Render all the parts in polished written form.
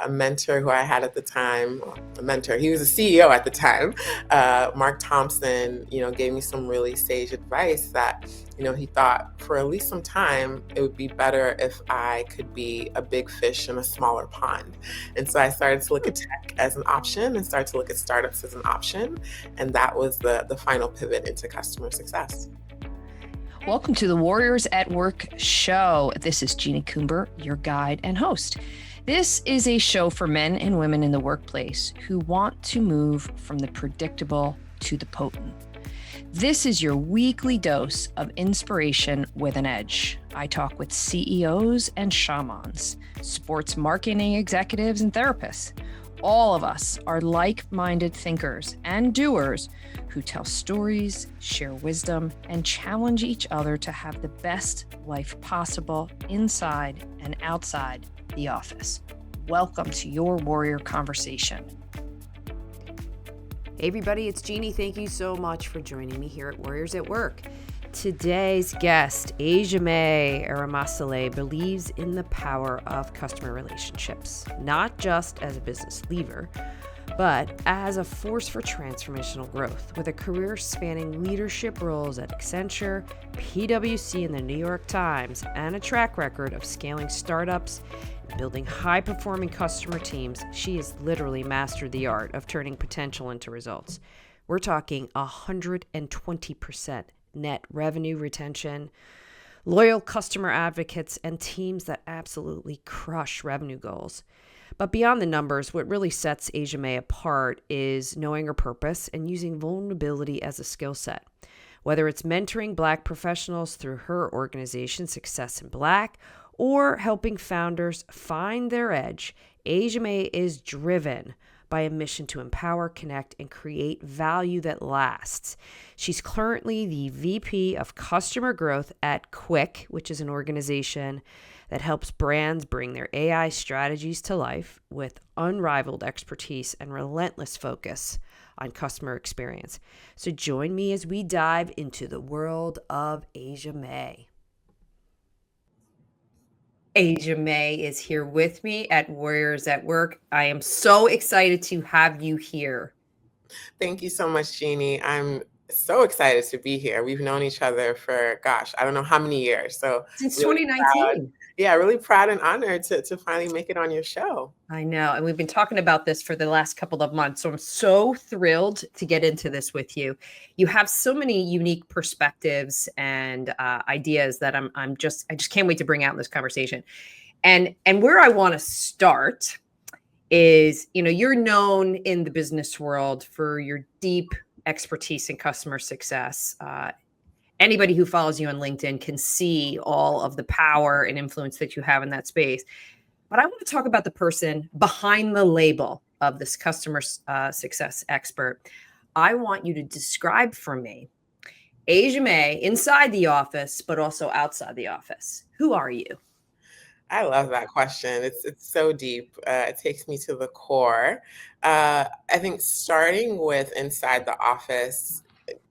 a mentor who I had at the time, he was a CEO at the time, Mark Thompson, gave me some really sage advice that, he thought for at least some time, it would be better if I could be a big fish in a smaller pond. And so I started to look at tech as an option and started to look at startups as an option. And that was the final pivot into customer success. Welcome to the Warriors at Work show. This is Jeannie Coomber, your guide and host. This is a show for men and women in the workplace who want to move from the predictable to the potent. This is your weekly dose of inspiration with an edge. I talk with CEOs and shamans, sports marketing executives and therapists. All of us are like-minded thinkers and doers who tell stories, share wisdom, and challenge each other to have the best life possible inside and outside the office. Welcome to your Warrior Conversation. Hey everybody, it's Jeannie. Thank you so much for joining me here at Warriors at Work. Today's guest, Ejieme Eromosele, believes in the power of customer relationships, not just as a business leader, but as a force for transformational growth. With a career spanning leadership roles at Accenture, PwC, and the New York Times, and a track record of scaling startups and building high-performing customer teams, she has literally mastered the art of turning potential into results. We're talking 120% net revenue retention, loyal customer advocates, and teams that absolutely crush revenue goals. But beyond the numbers, what really sets Ejieme apart is knowing her purpose and using vulnerability as a skill set. Whether it's mentoring Black professionals through her organization, Success in Black, or helping founders find their edge, Ejieme is driven by a mission to empower, connect, and create value that lasts. She's currently the VP of Customer Growth at Quick, which is an organization that helps brands bring their AI strategies to life with unrivaled expertise and relentless focus on customer experience. So join me as we dive into the world of Ejieme. Ejieme is here with me at Warriors at Work. I am so excited to have you here. Thank you so much, Jeannie. I'm so excited to be here. We've known each other for, I don't know how many years. So since really 2019. Really proud and honored to finally make it on your show. I know. And we've been talking about this for the last couple of months. So I'm so thrilled to get into this with you. You have so many unique perspectives and ideas that I just can't wait to bring out in this conversation. And where I want to start is, you're known in the business world for your deep expertise in customer success. Anybody who follows you on LinkedIn can see all of the power and influence that you have in that space. But I want to talk about the person behind the label of this customer success expert. I want you to describe for me Ejieme inside the office, but also outside the office. Who are you? I love that question. It's so deep. It takes me to the core. I think starting with inside the office,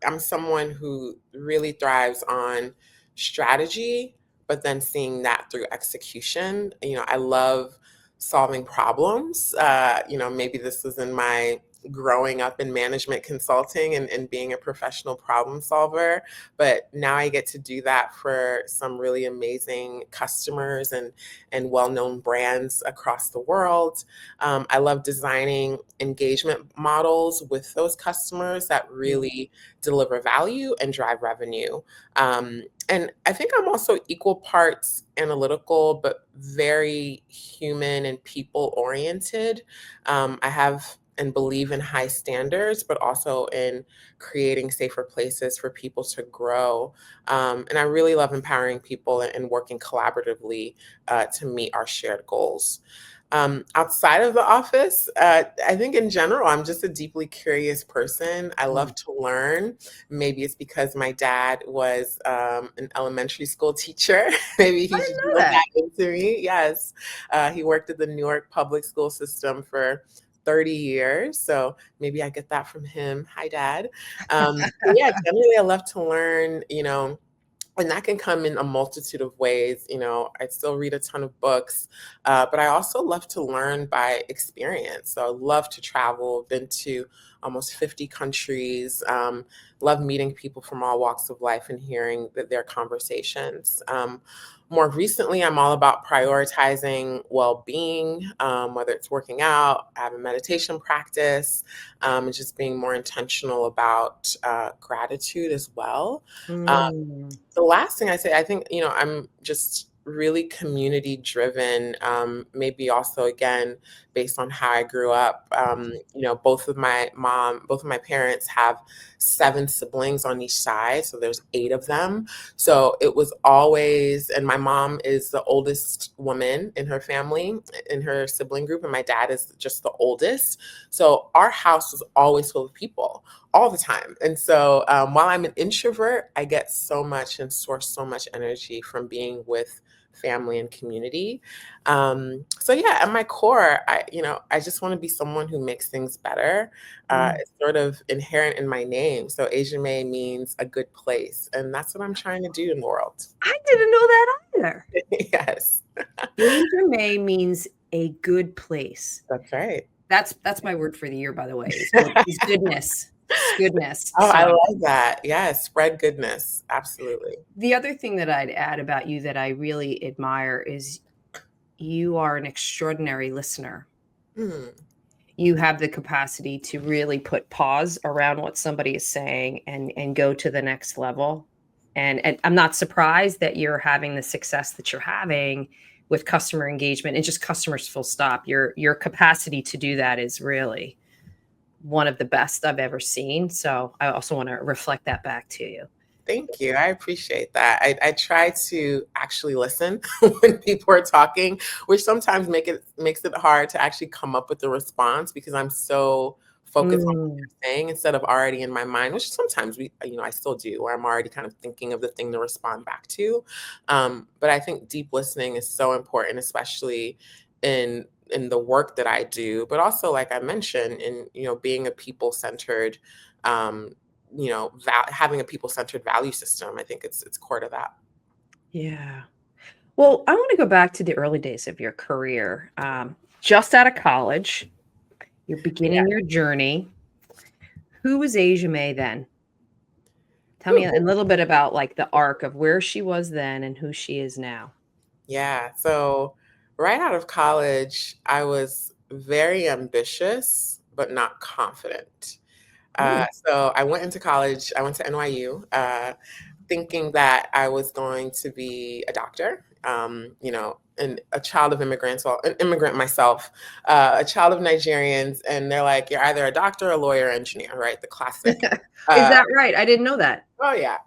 I'm someone who really thrives on strategy, but then seeing that through execution. I love solving problems. Maybe this was in my growing up in management consulting and being a professional problem solver. But now I get to do that for some really amazing customers and well-known brands across the world. I love designing engagement models with those customers that really deliver value and drive revenue. And I think I'm also equal parts analytical, but very human and people oriented. I have and believe in high standards, but also in creating safer places for people to grow. And I really love empowering people and working collaboratively to meet our shared goals. Outside of the office, I think in general, I'm just a deeply curious person. I love to learn. Maybe it's because my dad was an elementary school teacher. Maybe he just drilled that into me. Yes. He worked at the New York public school system for 30 years. So maybe I get that from him. Hi, Dad. Generally, I love to learn, And that can come in a multitude of ways. I still read a ton of books, but I also love to learn by experience. So I love to travel, been to almost 50 countries, love meeting people from all walks of life and hearing their conversations. More recently, I'm all about prioritizing well-being, whether it's working out, I have a meditation practice, and just being more intentional about gratitude as well. Um, Mm. the last thing I say, I think, I'm just really community driven. Maybe also, again, based on how I grew up. Both of my parents have 7 siblings on each side. So there's 8 of them. So it was always, and my mom is the oldest woman in her family, in her sibling group, and my dad is just the oldest. So our house was always full of people all the time. And so while I'm an introvert, I get so much and source so much energy from being with family and community. So yeah, at my core, I just want to be someone who makes things better. Mm. It's sort of inherent in my name. So Ejieme means a good place. And that's what I'm trying to do in the world. I didn't know that either. Yes, Asia May means a good place. that's right. That's my word for the year, by the way, is good, is goodness. It's goodness. Oh, I So love that. Yes, spread goodness. Absolutely. the other thing that I'd add about you that I really admire is you are an extraordinary listener. Hmm. You have the capacity to really put pause around what somebody is saying and go to the next level. And I'm not surprised that you're having the success that you're having with customer engagement and just customers full stop. Your capacity to do that is really one of the best I've ever seen. So I also want to reflect that back to you. Thank you. I appreciate that. I try to actually listen when people are talking, which sometimes makes it hard to actually come up with a response because I'm so focused on what Mm, they're saying instead of already in my mind, which sometimes I still do, where I'm already kind of thinking of the thing to respond back to. But I think deep listening is so important, especially in the work that I do, but also like I mentioned, in being a people centered having a people-centered value system. I think it's core to that. yeah. Well, I want to go back to the early days of your career. Just out of college, you're Yeah. beginning your journey. Who was Asia May then? Tell me a Whew. little bit about like the arc of where she was then and who she is now. Yeah. So right out of college, I was very ambitious, but not confident. Mm. So I went into college. I went to NYU, thinking that I was going to be a doctor. And a child of immigrants, well, an immigrant myself, a child of Nigerians, and they're like, you're either a doctor, a lawyer, engineer, right? The classic. Is Uh, that right? I didn't know that. Oh yeah.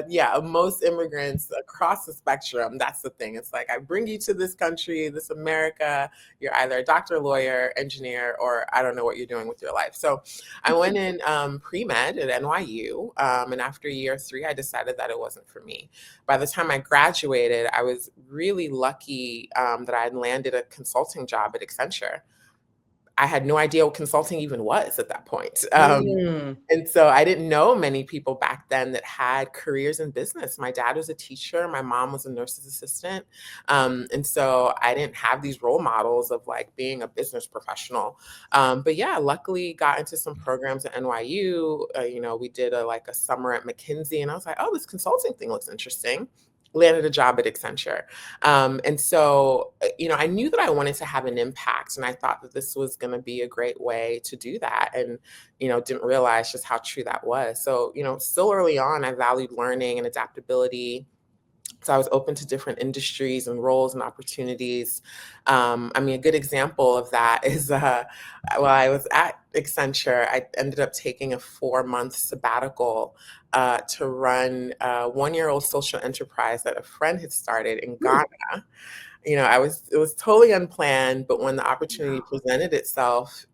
Yeah, most immigrants across the spectrum, that's the thing. It's like I bring you to this country, this America, you're either a doctor, lawyer, engineer, or I don't know what you're doing with your life. So I went in pre-med at NYU, and after year 3, I decided that it wasn't for me. By the time I graduated, I was really lucky that I had landed a consulting job at Accenture. I had no idea what consulting even was at that point. Mm. And so I didn't know many people back then that had careers in business. My dad was a teacher, my mom was a nurse's assistant. And so I didn't have these role models of like being a business professional. But yeah, luckily got into some programs at NYU. We did a summer at McKinsey, and I was like, oh, this consulting thing looks interesting. Landed a job at Accenture. And so, I knew that I wanted to have an impact, and I thought that this was going to be a great way to do that. And didn't realize just how true that was. So, still early on, I valued learning and adaptability. So I was open to different industries and roles and opportunities. A good example of that is while I was at Accenture, I ended up taking a 4-month sabbatical to run a 1-year-old social enterprise that a friend had started in Hmm. Ghana. It was totally unplanned, but when the opportunity presented itself,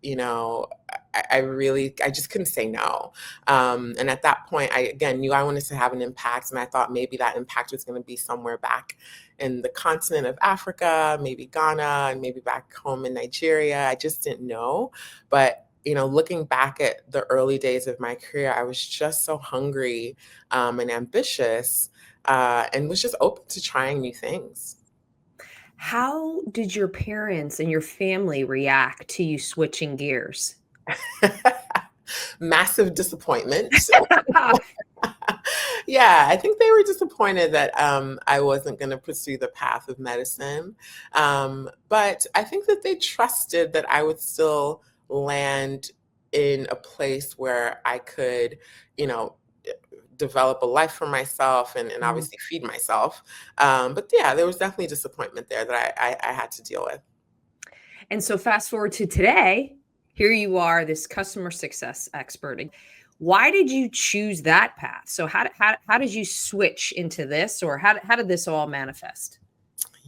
I just couldn't say no. And at that point, I again knew I wanted to have an impact, and I thought maybe that impact was going to be somewhere back in the continent of Africa, maybe Ghana, and maybe back home in Nigeria. I just didn't know. But looking back at the early days of my career, I was just so hungry and ambitious and was just open to trying new things. How did your parents and your family react to you switching gears? Massive disappointment. Yeah, I think they were disappointed that I wasn't going to pursue the path of medicine. But I think that they trusted that I would still land in a place where I could, you know, develop a life for myself and Mm. obviously feed myself. But yeah, there was definitely disappointment there that I had to deal with. And so fast forward to today, here you are, this customer success expert. Why did you choose that path? So how did you switch into this, or how did this all manifest?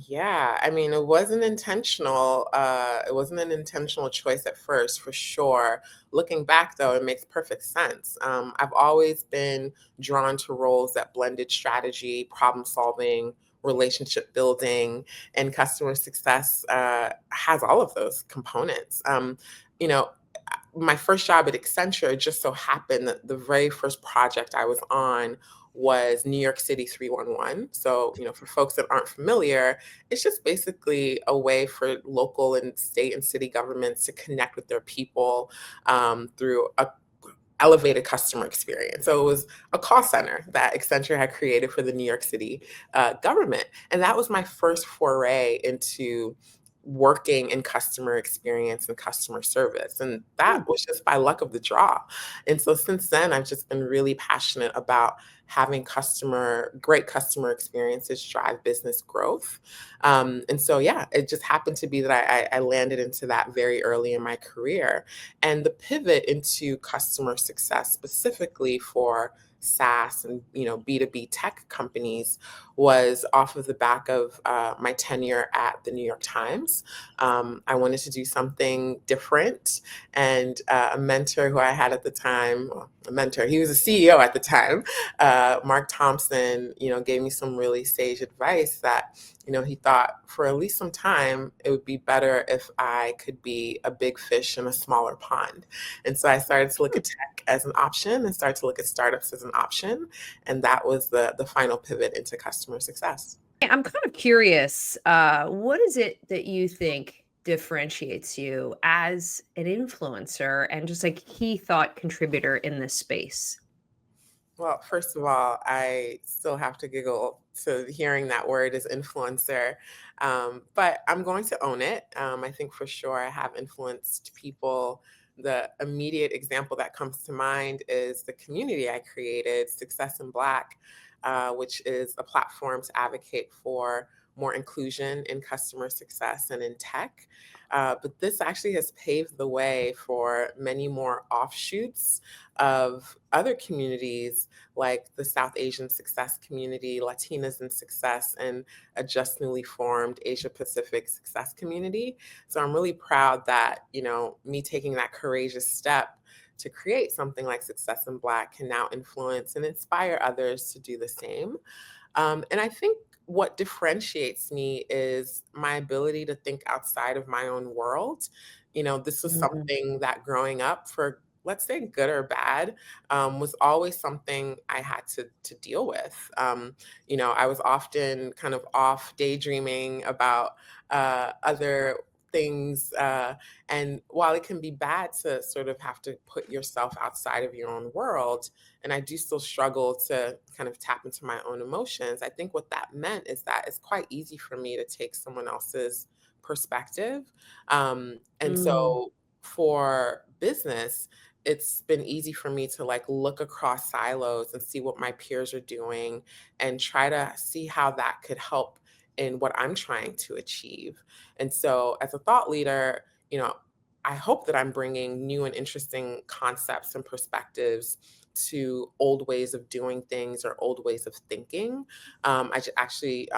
Yeah, I mean, it wasn't intentional. It wasn't an intentional choice at first, for sure. Looking back, though, it makes perfect sense. I've always been drawn to roles that blended strategy, problem solving, relationship building, and customer success has all of those components. You know, my first job at Accenture just so happened that the very first project I was on was New York City 311. So, for folks that aren't familiar, it's just basically a way for local and state and city governments to connect with their people through a elevated customer experience. So it was a call center that Accenture had created for the New York City government. And that was my first foray into working in customer experience and customer service. And that was just by luck of the draw. And so since then, I've just been really passionate about having great customer experiences drive business growth. And so, yeah, it just happened to be that I landed into that very early in my career. And the pivot into customer success, specifically for SaaS and B2B tech companies, was off of the back of my tenure at the New York Times. I wanted to do something different, and a mentor who I had at the time, well, a mentor, he was a CEO at the time, Mark Thompson, gave me some really sage advice that he thought for at least some time, it would be better if I could be a big fish in a smaller pond. And so I started to look at tech as an option and started to look at startups as an option. And that was the final pivot into customer success. I'm kind of curious, what is it that you think differentiates you as an influencer and just a key thought contributor in this space? Well, first of all, I still have to giggle to hearing that word as influencer, but I'm going to own it. I think for sure I have influenced people. The immediate example that comes to mind is the community I created, Success in Black, which is a platform to advocate for more inclusion in customer success and in tech. But this actually has paved the way for many more offshoots of other communities like the South Asian success community, Latinas in success, and a just newly formed Asia Pacific success community. So I'm really proud that, me taking that courageous step to create something like Success in Black can now influence and inspire others to do the same. And I think what differentiates me is my ability to think outside of my own world. This was Mhm. something that growing up, for let's say good or bad, was always something I had to deal with. I was often kind of off daydreaming about other things. And while it can be bad to sort of have to put yourself outside of your own world, and I do still struggle to kind of tap into my own emotions, I think what that meant is that it's quite easy for me to take someone else's perspective. And Mm. so for business, it's been easy for me to like look across silos and see what my peers are doing and try to see how that could help in what I'm trying to achieve. And so as a thought leader, I hope that I'm bringing new and interesting concepts and perspectives to old ways of doing things or old ways of thinking. Actually,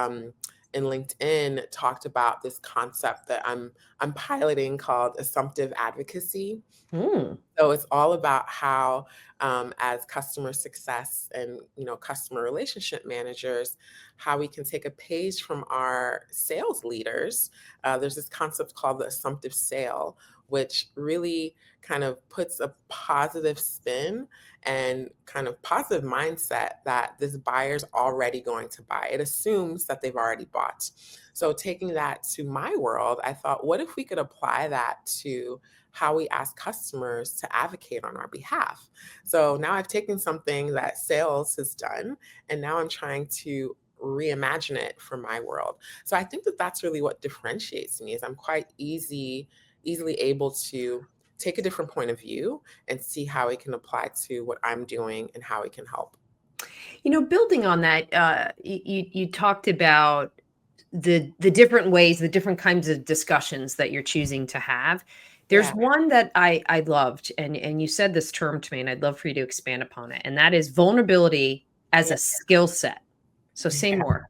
in LinkedIn, talked about this concept that I'm piloting called assumptive advocacy. Mm. So it's all about how, as customer success and customer relationship managers, how we can take a page from our sales leaders. There's this concept called the assumptive sale, which really kind of puts a positive spin and kind of positive mindset that this buyer's already going to buy. It assumes that they've already bought. So taking that to my world, I thought, what if we could apply that to how we ask customers to advocate on our behalf? So now I've taken something that sales has done, and now I'm trying to reimagine it for my world. So I think that that's really what differentiates me is I'm quite easily able to take a different point of view and see how it can apply to what I'm doing and how it can help. Building on that, you talked about the different ways, the different kinds of discussions that you're choosing to have. There's Yeah. one that I loved, and you said this term to me, and I'd love for you to expand upon it, and that is vulnerability as Yeah. a skill set. So say more.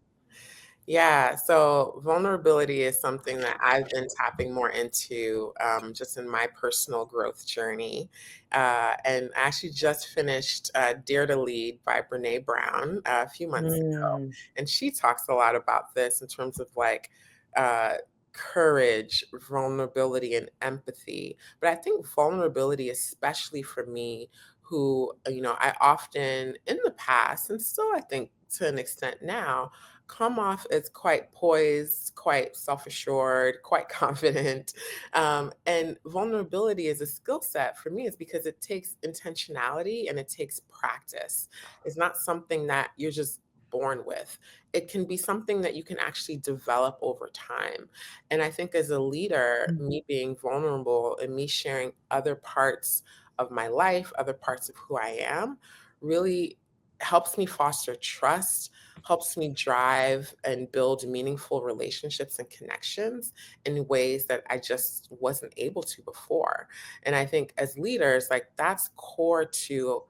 Yeah, so vulnerability is something that I've been tapping more into just in my personal growth journey. And I actually just finished Dare to Lead by Brene Brown a few months ago. Mm, And she talks a lot about this in terms of like uh, courage, vulnerability, and empathy. But I think vulnerability, especially for me, who, I often in the past, and still I think to an extent now, come off as quite poised, quite self assured, quite confident. And vulnerability is a skill set for me, is because it takes intentionality and it takes practice. It's not something that you're just born with. It can be something that you can actually develop over time. And I think as a leader, mm, me being vulnerable and me sharing other parts of my life, other parts of who I am, really helps me foster trust, helps me drive and build meaningful relationships and connections in ways that I just wasn't able to before. And I think as leaders, like that's core to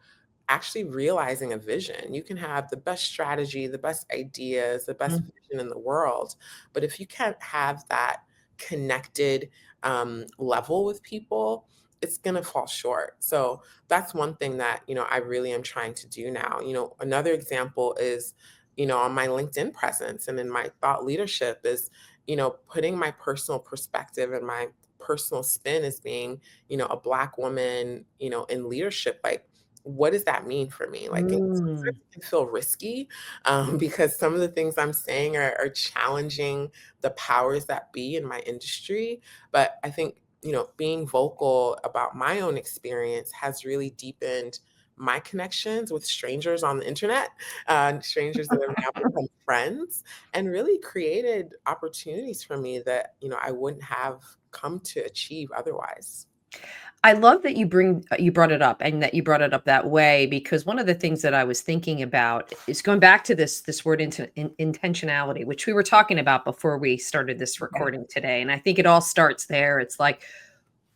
actually realizing a vision. You can have the best strategy, the best ideas, the best mm. vision in the world. But if you can't have that connected level with people, it's going to fall short. So that's one thing that, I really am trying to do now. Another example is, on my LinkedIn presence and in my thought leadership is, putting my personal perspective and my personal spin as being, a Black woman, in leadership. Like, what does that mean for me? Like, sometimes Mm. it can feel risky because some of the things I'm saying are challenging the powers that be in my industry. But I think, being vocal about my own experience has really deepened my connections with strangers on the internet, strangers that have now become friends, and really created opportunities for me that, I wouldn't have come to achieve otherwise. I love that you brought it up, and that you brought it up that way, because one of the things that I was thinking about is going back to this word intentionality, which we were talking about before we started this Yeah. recording today. And I think it all starts there. It's like,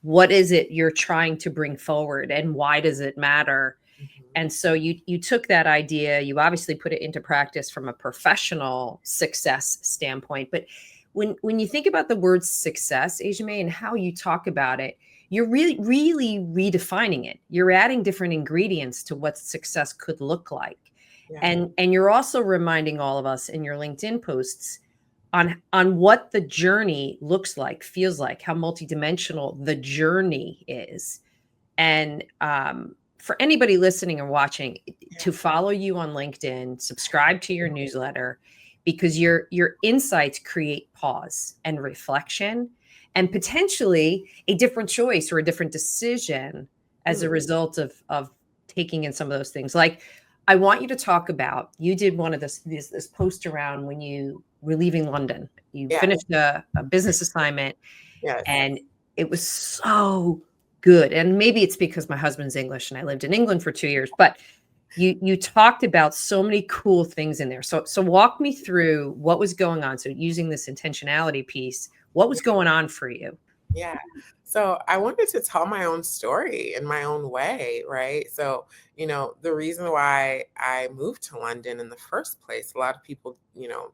what is it you're trying to bring forward, and why does it matter? Mhm. And so you took that idea, you obviously put it into practice from a professional success standpoint. But when you think about the word success, Ejieme, and how you talk about it, you're really redefining it. You're adding different ingredients to what success could look like. Yeah. And you're also reminding all of us in your LinkedIn posts on what the journey looks like, feels like, how multidimensional the journey is. And for anybody listening or watching, to follow you on LinkedIn, subscribe to your newsletter, because your insights create pause and reflection, and potentially a different choice or a different decision as a Mm. result of taking in some of those things. Like, I want you to talk about, you did one of this post around when you were leaving London. You Yeah. finished a business assignment, Yes. and it was so good. And maybe it's because my husband's English and I lived in England for 2 years, but you talked about so many cool things in there. So walk me through what was going on. So using this intentionality piece, what was going on for you? Yeah. So I wanted to tell my own story in my own way, right? So, the reason why I moved to London in the first place, a lot of people,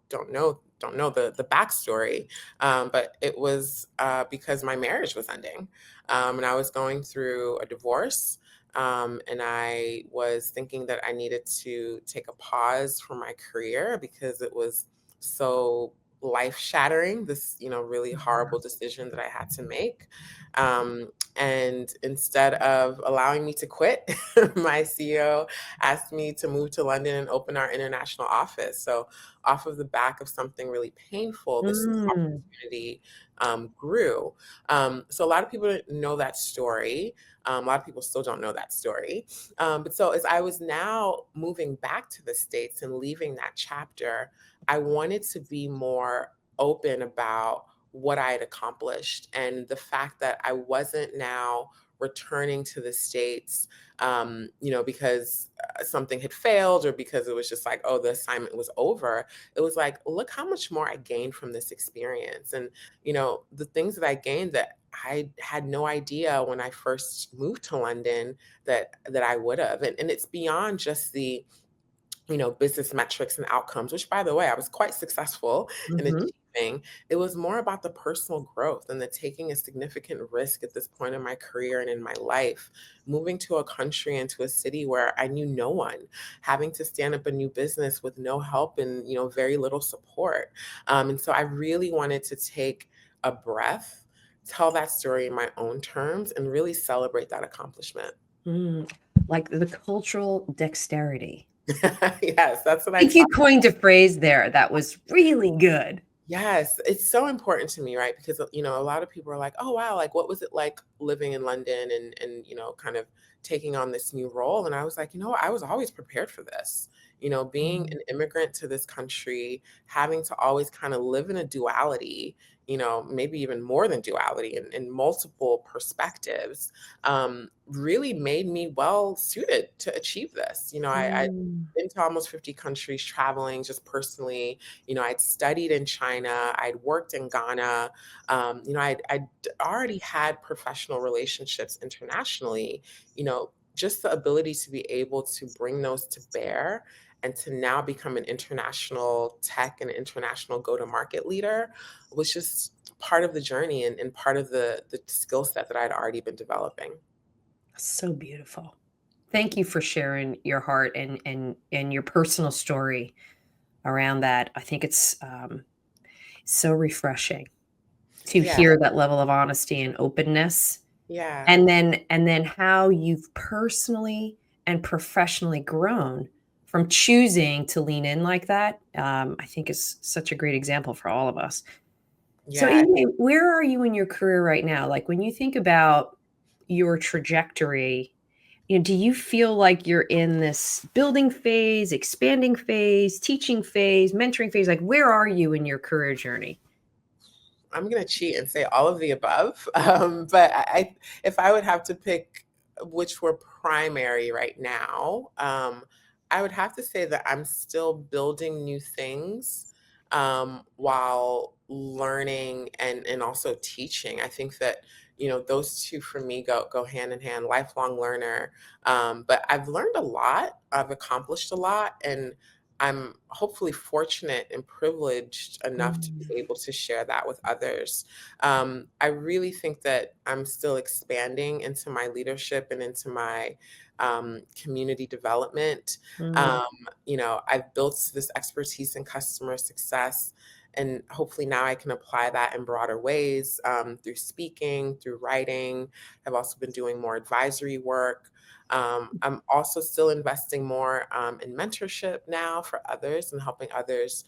don't know the backstory, but it was because my marriage was ending, and I was going through a divorce, and I was thinking that I needed to take a pause from my career because it was so life-shattering, this, really horrible decision that I had to make. And instead of allowing me to quit, my CEO asked me to move to London and open our international office. So off of the back of something really painful, this Mm. opportunity grew. So a lot of people didn't know that story. A lot of people still don't know that story. But so as I was now moving back to the States and leaving that chapter, I wanted to be more open about what I had accomplished and the fact that I wasn't now returning to the States, because something had failed or because it was just like, oh, the assignment was over. It was like, look how much more I gained from this experience. And, the things that I gained that I had no idea when I first moved to London that I would have. And it's beyond just the business metrics and outcomes, which by the way, I was quite successful in Mm-hmm. achieving. It was more about the personal growth and the taking a significant risk at this point in my career and in my life, moving to a country and to a city where I knew no one, having to stand up a new business with no help and, very little support. And so I really wanted to take a breath, tell that story in my own terms, and really celebrate that accomplishment. Mm. Like the cultural dexterity. Yes, that's what I I think you tell. coined a phrase there that was really good. Yes, it's so important to me, right? Because a lot of people are like, "Oh wow, like what was it like living in London and kind of taking on this new role?" And I was like, I was always prepared for this. Being Mm. an immigrant to this country, having to always kind of live in a duality, maybe even more than duality in multiple perspectives, really made me well suited to achieve this. I Mm. been to almost 50 countries traveling just personally. I'd studied in China, I'd worked in Ghana, I'd already had professional relationships internationally. Just the ability to be able to bring those to bear and to now become an international tech and international go-to-market leader was just part of the journey and part of the skill set that I'd already been developing. So beautiful. Thank you for sharing your heart and your personal story around that. I think it's so refreshing to Yeah, hear that level of honesty and openness, yeah, and then how you've personally and professionally grown from choosing to lean in like that. I think is such a great example for all of us. So, yeah. Amy, where are you in your career right now? Like when you think about your trajectory, do you feel like you're in this building phase, expanding phase, teaching phase, mentoring phase? Like where are you in your career journey? I'm gonna cheat and say all of the above. But if I would have to pick which were primary right now, I would have to say that I'm still building new things while learning and also teaching. I think that those two for me go hand in hand. Lifelong learner, but I've learned a lot. I've accomplished a lot, and I'm hopefully fortunate and privileged enough to Mm. be able to share that with others. I really think that I'm still expanding into my leadership and into my community development. Mm. Um, I've built this expertise in customer success. And hopefully now I can apply that in broader ways through speaking, through writing. I've also been doing more advisory work. I'm also still investing more in mentorship now for others and helping others,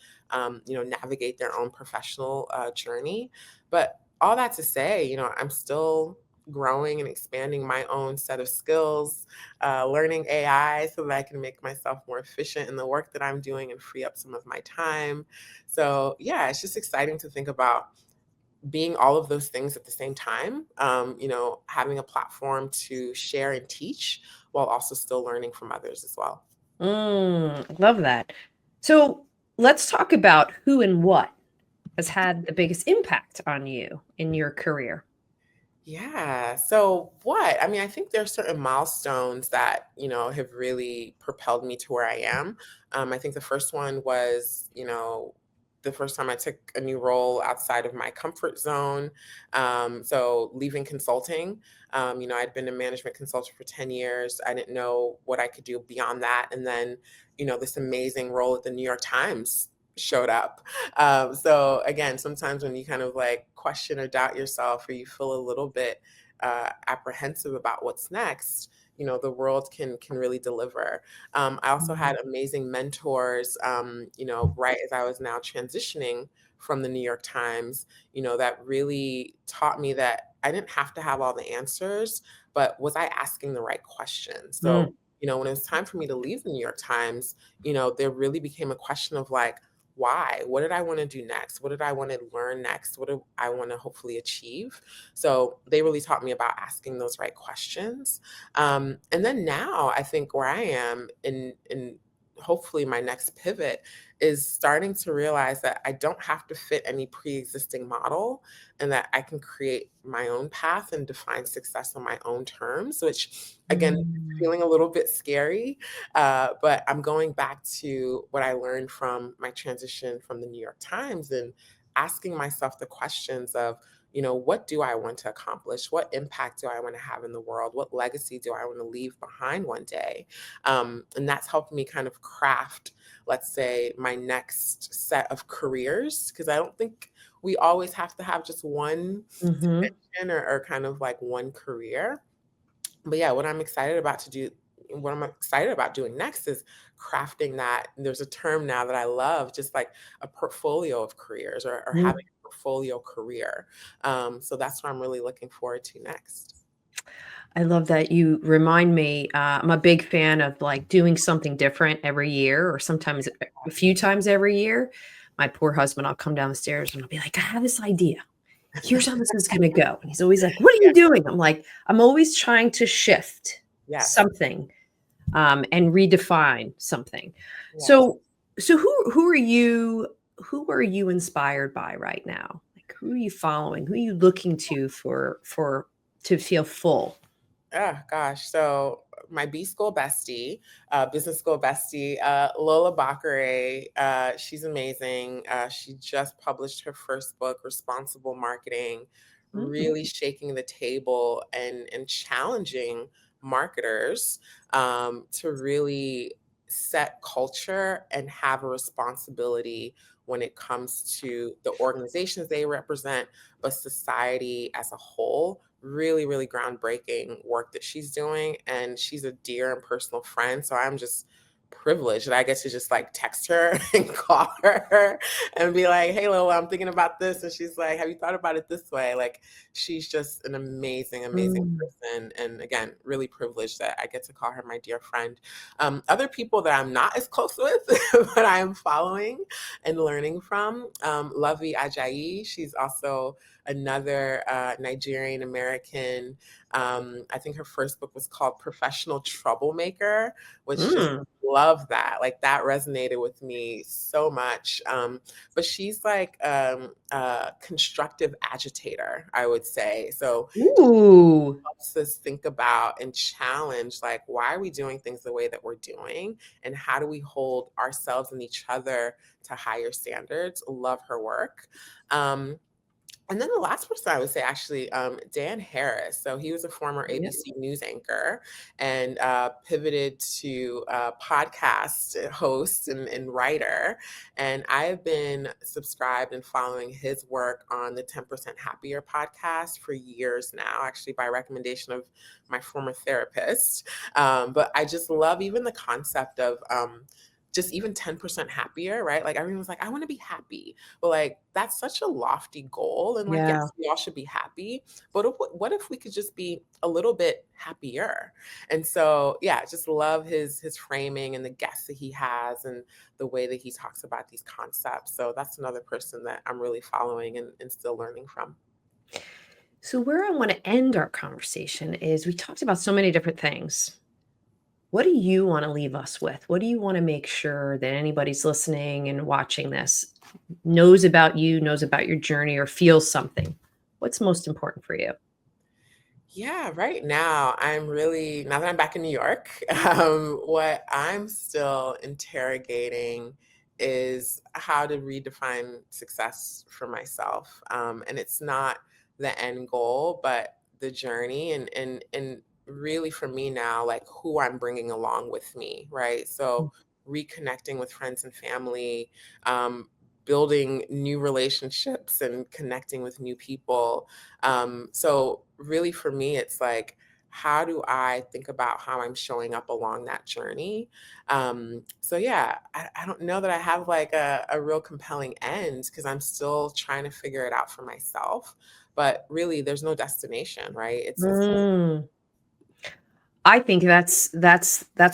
navigate their own professional journey. But all that to say, I'm still growing and expanding my own set of skills, learning AI so that I can make myself more efficient in the work that I'm doing and free up some of my time. So, yeah, it's just exciting to think about being all of those things at the same time, having a platform to share and teach while also still learning from others as well. Love that. So let's talk about who and what has had the biggest impact on you in your career. Yeah. So what? I mean, I think there are certain milestones that, have really propelled me to where I am. I think the first one was, the first time I took a new role outside of my comfort zone. So leaving consulting, I'd been a management consultant for 10 years. I didn't know what I could do beyond that. And then, this amazing role at the New York Times showed up. So again, sometimes when you kind of like question or doubt yourself, or you feel a little bit apprehensive about what's next, the world can really deliver. I also Mhm. had amazing mentors, right as I was now transitioning from the New York Times, that really taught me that I didn't have to have all the answers, but was I asking the right questions? So, Mm. when it was time for me to leave the New York Times, there really became a question of like, why? What did I want to do next? What did I want to learn next? What do I want to hopefully achieve? So they really taught me about asking those right questions. And then now I think where I am in hopefully my next pivot is starting to realize that I don't have to fit any pre-existing model, and that I can create my own path and define success on my own terms, which again, Mm. feeling a little bit scary, but I'm going back to what I learned from my transition from the New York Times and asking myself the questions of, what do I want to accomplish? What impact do I want to have in the world? What legacy do I want to leave behind one day? And that's helped me kind of craft, let's say, my next set of careers, because I don't think we always have to have just one Mhm. dimension or kind of like one career. But yeah, what I'm excited about doing next is crafting that. There's a term now that I love, just like a portfolio of careers, or Mm. having a portfolio career. So that's what I'm really looking forward to next. I love that you remind me. I'm a big fan of like doing something different every year, or sometimes a few times every year. My poor husband, I'll come down the stairs and I'll be like, I have this idea. Here's how this is going to go. And he's always like, what are Yeah. you doing? I'm like, I'm always trying to shift Yes. something, and redefine something. Yes. So, so who are you inspired by right now? Like, who are you following? Who are you looking to for to feel full? Oh gosh. So my B school bestie, business school bestie, Lola Bakare, she's amazing. She just published her first book, Responsible Marketing, Mm. really shaking the table and challenging marketers to really set culture and have a responsibility when it comes to the organizations they represent, but society as a whole. Really, really groundbreaking work that she's doing. And she's a dear and personal friend. So I'm just privileged that I get to just like text her and call her and be like, hey, Lola, I'm thinking about this. And she's like, have you thought about it this way? Like, she's just an amazing, amazing Mm. person. And again, really privileged that I get to call her my dear friend. Other people that I'm not as close with, but I am following and learning from, Lovey Ajayi. She's also another Nigerian American. I think her first book was called Professional Troublemaker, which just Mm. love that. Like that resonated with me so much. But she's like a constructive agitator, I would say. So Ooh. helps us think about and challenge like, why are we doing things the way that we're doing, and how do we hold ourselves and each other to higher standards. Love her work. And then the last person I would say, actually, Dan Harris. So he was a former Yep. ABC News anchor and pivoted to podcast host and writer. And I have been subscribed and following his work on the 10% Happier podcast for years now, actually by recommendation of my former therapist. But I just love even the concept of just even 10% happier, right? Like everyone's like, I want to be happy. But like that's such a lofty goal. And like, Yeah. yes, we all should be happy. But what if we could just be a little bit happier? And so yeah, just love his framing and the guests that he has and the way that he talks about these concepts. So that's another person that I'm really following and still learning from. So where I want to end our conversation is we talked about so many different things. What do you want to leave us with? What do you want to make sure that anybody's listening and watching this knows about you, knows about your journey, or feels something? What's most important for you? Yeah, right now now that I'm back in New York, what I'm still interrogating is how to redefine success for myself. And it's not the end goal, but the journey, and really for me now, like who I'm bringing along with me, right? So reconnecting with friends and family, building new relationships and connecting with new people. So really for me, it's like, how do I think about how I'm showing up along that journey? So yeah, I don't know that I have like a real compelling end because I'm still trying to figure it out for myself. But really, there's no destination, right? It's Mm. I think that's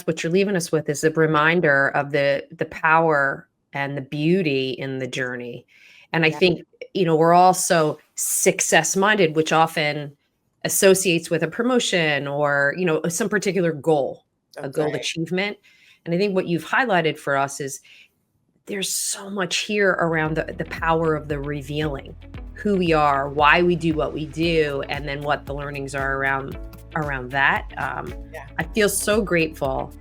what you're leaving us with, is a reminder of the power and the beauty in the journey. And I yeah, think, we're also success minded, which often associates with a promotion or, some particular goal, a that's goal right. achievement. And I think what you've highlighted for us is there's so much here around the power of the revealing who we are, why we do what we do, and then what the learnings are around that. Yeah. I feel so grateful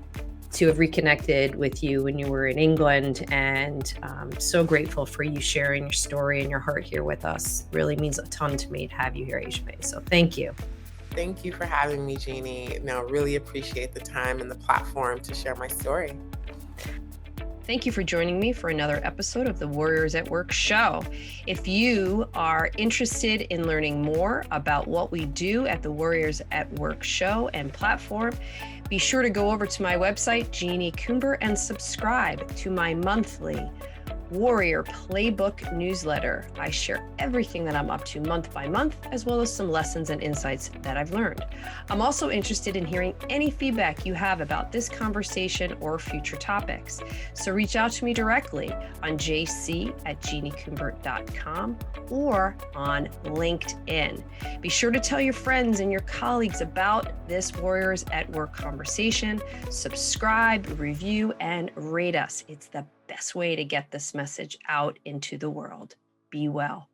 to have reconnected with you when you were in England, and so grateful for you sharing your story and your heart here with us. Really means a ton to me to have you here, Ejieme. So thank you. Thank you for having me, Jeannie. No, really appreciate the time and the platform to share my story. Thank you for joining me for another episode of the Warriors at Work show. If you are interested in learning more about what we do at the Warriors at Work show and platform, be sure to go over to my website, Jeannie Coomber, and subscribe to my monthly Warrior Playbook newsletter. I share everything that I'm up to month by month, as well as some lessons and insights that I've learned. I'm also interested in hearing any feedback you have about this conversation or future topics. So reach out to me directly on jc@jeanniecoomber.com or on LinkedIn. Be sure to tell your friends and your colleagues about this Warriors at Work conversation. Subscribe, review, and rate us. It's the best way to get this message out into the world. Be well.